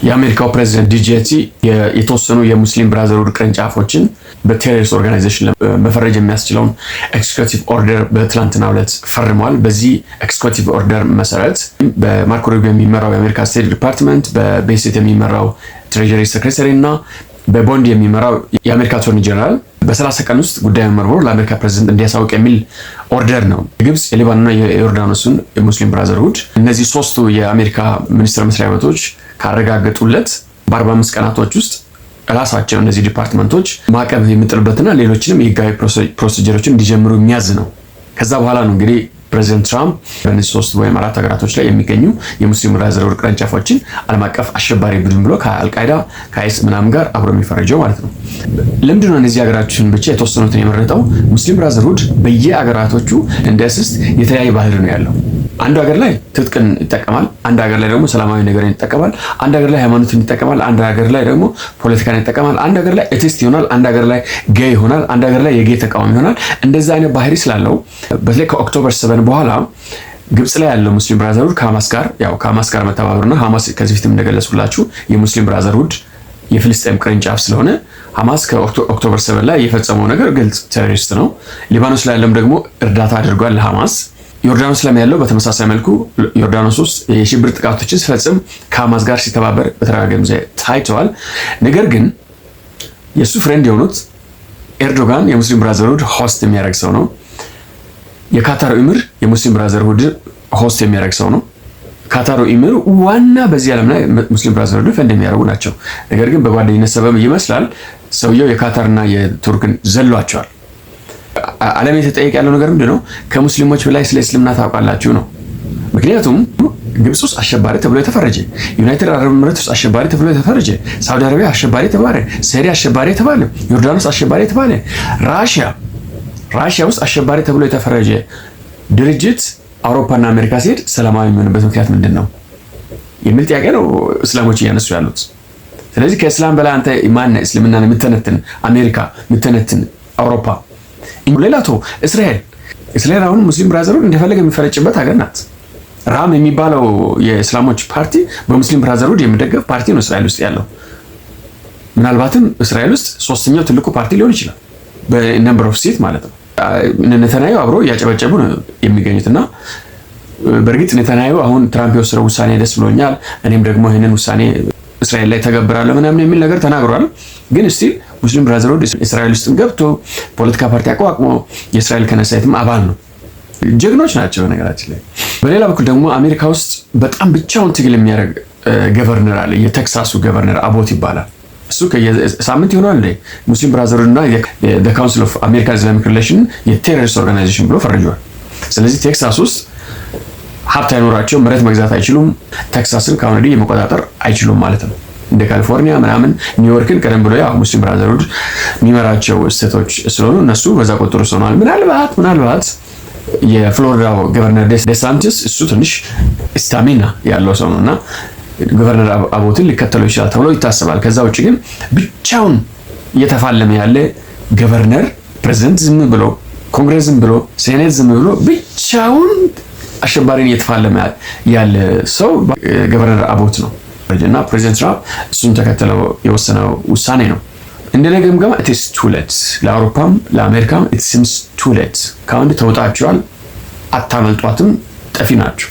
የአሜሪካው ፕሬዚደንት ዲጄቲ የተወሰኑ የሙስሊም ብራዘርሁድ ቅርንጫፎችን በቴሮሪስት ኦርጋናይዜሽን መፈረጅ የሚያስችለውን ኤክስኪዩቲቭ ኦርደር በትላንትናው ዕለት ፈርሟል። በዚህ ኤክስኪዩቲቭ ኦርደር መሰረት በማርኮ ሩቢዮ የሚመራው የአሜሪካ ስቴት ዲፓርትመንት፣ በቤሲት የሚመራው ትሬጀሪ ሴክሬታሪ እና በቦንድ የሚመራው የአሜሪካ አቶርኒ ጀነራል በ30 ቀን ውስጥ ጉዳዩን መርምሮ ለአሜሪካ ፕሬዚደንት እንዲያሳውቅ የሚል ኦርደር ነው። የግብጽ፣ የሊባኖስና የዮርዳኖስን የሙስሊም ብራዘርሁድ እነዚህ ሶስቱ የአሜሪካ ሚኒስቴር መስሪያ ቤቶች ካረጋገጡለት በ45 ቀናቶች ውስጥ ራሳቸው እነዚህ ዲፓርትመንቶች ማዕቀብ የሚጥሉበትና ሌሎችንም የህጋዊ ፕሮሲጀሮችን እንዲጀምሩ የሚያዝ ነው። ከዛ በኋላ ነው እንግዲህ ፕሬዚደንት ትራምፕ በእነዚህ 3 ወይም 4 ሀገራቶች ላይ የሚገኙ የሙስሊም ብራዘርሁድ ቅርንጫፎችን ዓለም አቀፍ አሸባሪ ቡድን ብሎ ከአልቃይዳ ከአይስ ምናምን ጋር አብሮ የሚፈረጀው ማለት ነው። ለምንድነው እነዚህ ሀገራቶችን ብቻ የተወሰኑትን የመረጠው? ሙስሊም ብራዘርሁድ በየሀገራቶቹ እንደ እስስት የተለያየ ባህል ነው ያለው። አንዱ ሀገር ላይ ትጥቅን ይጠቀማል፣ አንድ ሀገር ላይ ደግሞ ሰላማዊ ነገርን ይጠቀማል፣ አንድ ሀገር ላይ ሃይማኖትን ይጠቀማል፣ አንድ ሀገር ላይ ደግሞ ፖለቲካን ይጠቀማል፣ አንድ ሀገር ላይ ኤቲስት ይሆናል፣ አንድ ሀገር ላይ ጌይ ይሆናል፣ አንድ ሀገር ላይ የጌይ ተቃዋሚ ይሆናል። እንደዛ አይነት ባህሪ ስላለው በተለይ ከኦክቶበር 7 በኋላ ግብጽ ላይ ያለው ሙስሊም ብራዘርሁድ ከሐማስ ጋር መተባበሩና ሐማስ ከዚህ በፊትም እንደገለጽኩላችሁ የሙስሊም ብራዘርሁድ የፍልስጤም ቅርንጫፍ ስለሆነ ሐማስ ከኦክቶበር 7 ላይ የፈጸመው ነገር ግልጽ ቴሮሪስት ነው። ሊባኖስ ላይ ያለም ደግሞ እርዳታ አድርጓል ለሐማስ። ዮርዳኖስ ላይ ያለው በተመሳሳይ መልኩ ዮርዳኖስ ውስጥ የሽብር ጥቃቶችን ሲፈጽም ከሐማስ ጋር ሲተባበር በተደጋጋሚ ጊዜ ታይተዋል። ነገር ግን የሱ ፍሬንድ የሆኑት ኤርዶጋን የሙስሊም ብራዘርሁድ ሆስት የሚያደርግ ሰው ነው። የካታር ኢሚር የሙስሊም ብራዘርሁድ ሆስት የሚያደርግ ሰው ነው። ካታር ኢሚር ዋና በዚህ ዓለም ላይ ሙስሊም ብራዘርሁድ ፈንድ የሚያደርጉ ናቸው። ነገር ግን በጓደኝነት ሰበብ ይመስላል ሰውየው የካታርና የቱርክን ዘሏቸዋል። ዓለም የተጠየቀ ያለው ነገር ምንድነው? ከሙስሊሞች በላይ ስለ እስልምና ታውቃላችሁ ነው። ምክንያቱም ግብጽ ውስጥ አሸባሪ ተብሎ የተፈረጀ፣ ዩናይትድ አረብ ኤሚሬትስ ውስጥ አሸባሪ ተብሎ የተፈረጀ፣ ሳውዲ አረቢያ አሸባሪ ተባለ፣ ሲሪያ አሸባሪ ተባለ፣ ዮርዳኖስ አሸባሪ ተባለ፣ ራሽያ ውስጥ አሸባሪ ተብሎ የተፈረጀ ድርጅት አውሮፓና አሜሪካ ሲሄድ ሰላማዊ የሚሆንበት ምክንያት ምንድን ነው የሚል ጥያቄ ነው እስላሞች እያነሱ ያሉት። ስለዚህ ከእስላም በላይ አንተ ማን እስልምናን የምተነትን አሜሪካ የምተነትን አውሮፓ ሌላቶ እስራኤል አሁን ሙስሊም ብራዘርሁድ እንደፈለገ የሚፈረጭበት ሀገር ናት። ራም የሚባለው የእስላሞች ፓርቲ በሙስሊም ብራዘርሁድ የሚደገፍ ፓርቲ ነው እስራኤል ውስጥ ያለው። ምናልባትም እስራኤል ውስጥ 3ኛው ትልቁ ፓርቲ ሊሆን ይችላል በነምበር ኦፍ ሲት ማለት ነው። ኔታንያሁ አብሮ እያጨበጨቡ ነው የሚገኙትና በእርግጥ ኔታንያሁ አሁን ትራምፕ የወሰደው ውሳኔ ደስ ብሎኛል፣ እኔም ደግሞ ይህንን ውሳኔ እስራኤል ላይ ተገብራለሁ ምናምን የሚል ነገር ተናግሯል። ግን ስቲል ሙስሊም ብራዘርሁድ እስራኤል ውስጥም ገብቶ ፖለቲካ ፓርቲ አቋቁሞ የእስራኤል ከነሳይትም አባል ነው። ጀግኖች ናቸው ነገራችን ላይ። በሌላ በኩል ደግሞ አሜሪካ ውስጥ በጣም ብቻውን ትግል የሚያደርግ ገቨርነር አለ። የቴክሳሱ ገቨርነር አቦት ይባላል። እሱ ከሳምንት ይሆናል ሙስሊም ብራዘርሁድ እና ካውንስል ኦፍ አሜሪካን ኢስላሚክ ሪሌሽን የቴሮሪስት ኦርጋናይዜሽን ብሎ ፈርጇል። ስለዚህ ቴክሳስ ውስጥ ሀብት አይኖራቸው፣ መሬት መግዛት አይችሉም፣ ቴክሳስን ከአሁን ወዲህ የመቆጣጠር አይችሉም ማለት ነው። እንደ ካሊፎርኒያ ምናምን ኒውዮርክን ቀደም ብሎ ሙስሊም ብራዘርሁድ የሚመራቸው ስቴቶች ስለሆኑ እነሱ በዛ ቁጥር ውስጥ ሆነዋል። ምናልባት የፍሎሪዳው ገቨርነር ዴሳንቲስ እሱ ትንሽ ስታሚና ያለው ሰው ነውና ገቨርነር አቦትን ሊከተለው ይችላል ተብሎ ይታሰባል። ከዛ ውጭ ግን ብቻውን እየተፋለመ ያለ ገቨርነር ፕሬዝዳንት ዝም ብሎ ኮንግሬስ ዝም ብሎ ሴኔት ዝም ብሎ ብቻውን አሸባሪን እየተፋለመ ያለ ሰው ገቨርነር አቦት ነው እና ፕሬዝዳንት ትራምፕ እሱን ተከትለው የወሰነው ውሳኔ ነው። እንደኔ ግምገማ ኢትስ ቱ ሌት፣ ለአውሮፓም ለአሜሪካም ኢትስ ሲምስ ቱ ሌት። ካሁን ተውጣቸዋል፣ አታመልጧትም፣ ጠፊ ናቸው።